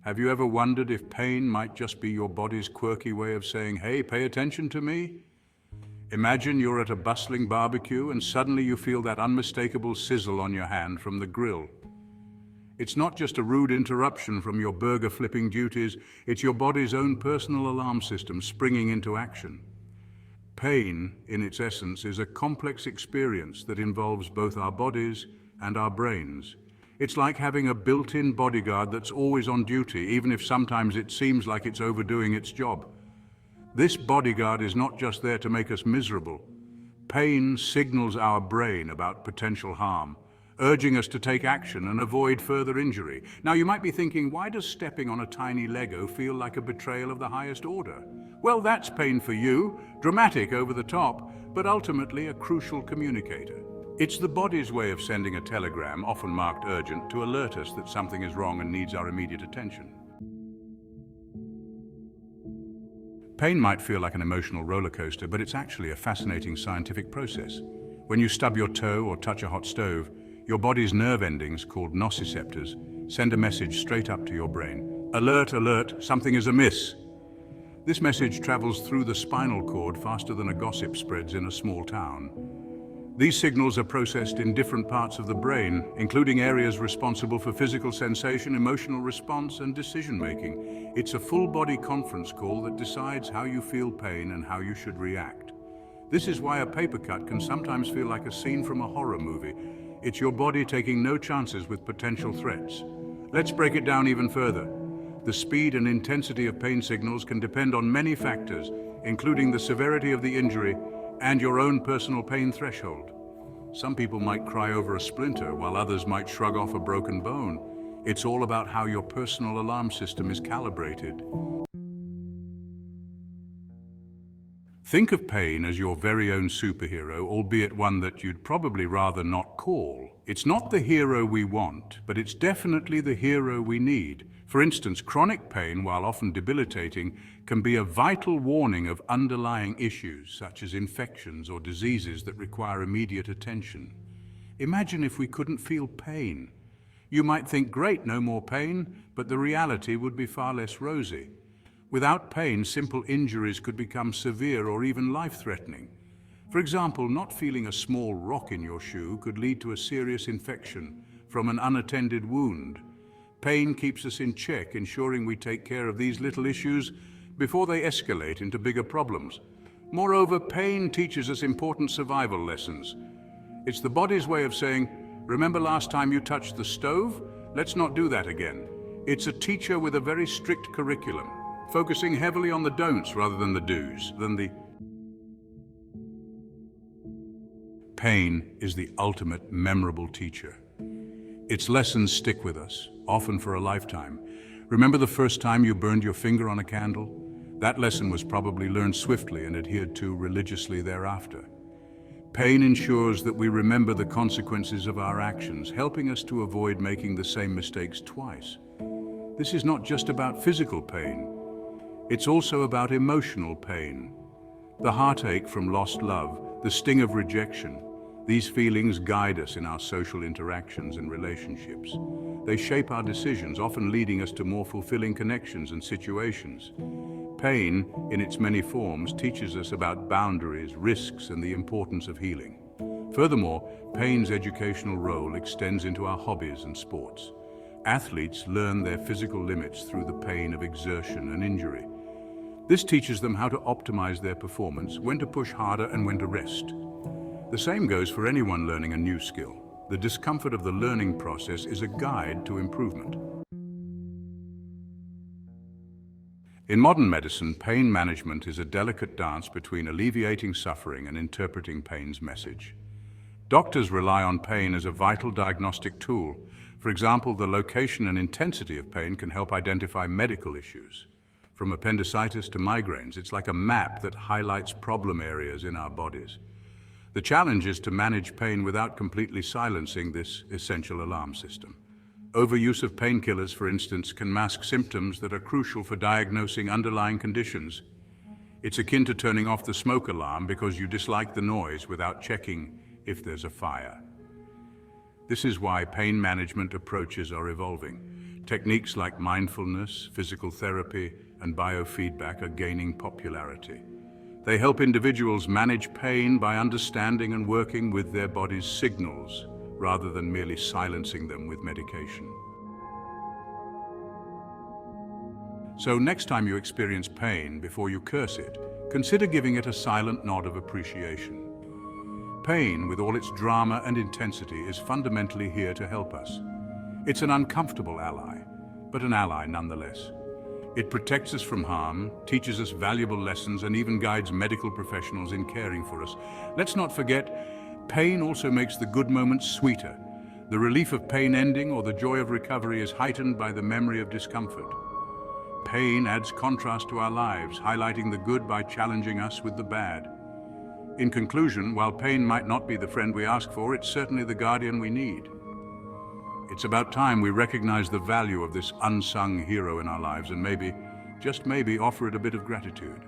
Have you ever wondered if pain might just be your body's quirky way of saying, hey, pay attention to me? Imagine you're at a bustling barbecue and suddenly you feel that unmistakable sizzle on your hand from the grill. It's not just a rude interruption from your burger flipping duties, it's your body's own personal alarm system springing into action. Pain, in its essence, is a complex experience that involves both our bodies and our brains. It's like having a built-in bodyguard that's always on duty, even if sometimes it seems like it's overdoing its job. This bodyguard is not just there to make us miserable. Pain signals our brain about potential harm, urging us to take action and avoid further injury. Now, you might be thinking, why does stepping on a tiny Lego feel like a betrayal of the highest order? Well, that's pain for you, dramatic over the top, but ultimately a crucial communicator. It's the body's way of sending a telegram, often marked urgent, to alert us that something is wrong and needs our immediate attention. Pain might feel like an emotional roller coaster, but it's actually a fascinating scientific process. When you stub your toe or touch a hot stove, your body's nerve endings, called nociceptors, send a message straight up to your brain. Alert, alert, something is amiss. This message travels through the spinal cord faster than a gossip spreads in a small town. These signals are processed in different parts of the brain, including areas responsible for physical sensation, emotional response, and decision-making. It's a full-body conference call that decides how you feel pain and how you should react. This is why a paper cut can sometimes feel like a scene from a horror movie. It's your body taking no chances with potential threats. Let's break it down even further. The speed and intensity of pain signals can depend on many factors, including the severity of the injury and your own personal pain threshold. Some people might cry over a splinter, while others might shrug off a broken bone. It's all about how your personal alarm system is calibrated. Think of pain as your very own superhero, albeit one that you'd probably rather not call. It's not the hero we want, but it's definitely the hero we need. For instance, chronic pain, while often debilitating, can be a vital warning of underlying issues, such as infections or diseases that require immediate attention. Imagine if we couldn't feel pain. You might think, great, no more pain, but the reality would be far less rosy. Without pain, simple injuries could become severe or even life-threatening. For example, not feeling a small rock in your shoe could lead to a serious infection from an unattended wound. Pain keeps us in check, ensuring we take care of these little issues before they escalate into bigger problems. Moreover, pain teaches us important survival lessons. It's the body's way of saying, remember last time you touched the stove? Let's not do that again. It's a teacher with a very strict curriculum, focusing heavily on the don'ts rather than the do's. Pain is the ultimate memorable teacher. Its lessons stick with us, often for a lifetime. Remember the first time you burned your finger on a candle? That lesson was probably learned swiftly and adhered to religiously thereafter. Pain ensures that we remember the consequences of our actions, helping us to avoid making the same mistakes twice. This is not just about physical pain. It's also about emotional pain. The heartache from lost love, the sting of rejection. These feelings guide us in our social interactions and relationships. They shape our decisions, often leading us to more fulfilling connections and situations. Pain, in its many forms, teaches us about boundaries, risks, and the importance of healing. Furthermore, pain's educational role extends into our hobbies and sports. Athletes learn their physical limits through the pain of exertion and injury. This teaches them how to optimize their performance, when to push harder and when to rest. The same goes for anyone learning a new skill. The discomfort of the learning process is a guide to improvement. In modern medicine, pain management is a delicate dance between alleviating suffering and interpreting pain's message. Doctors rely on pain as a vital diagnostic tool. For example, the location and intensity of pain can help identify medical issues. From appendicitis to migraines, it's like a map that highlights problem areas in our bodies. The challenge is to manage pain without completely silencing this essential alarm system. Overuse of painkillers, for instance, can mask symptoms that are crucial for diagnosing underlying conditions. It's akin to turning off the smoke alarm because you dislike the noise without checking if there's a fire. This is why pain management approaches are evolving. Techniques like mindfulness, physical therapy, and biofeedback are gaining popularity. They help individuals manage pain by understanding and working with their body's signals, rather than merely silencing them with medication. So next time you experience pain, before you curse it, consider giving it a silent nod of appreciation. Pain, with all its drama and intensity, is fundamentally here to help us. It's an uncomfortable ally, but an ally nonetheless. It protects us from harm, teaches us valuable lessons, and even guides medical professionals in caring for us. Let's not forget, pain also makes the good moments sweeter. The relief of pain ending or the joy of recovery is heightened by the memory of discomfort. Pain adds contrast to our lives, highlighting the good by challenging us with the bad. In conclusion, while pain might not be the friend we ask for, it's certainly the guardian we need. It's about time we recognize the value of this unsung hero in our lives and maybe, just maybe, offer it a bit of gratitude.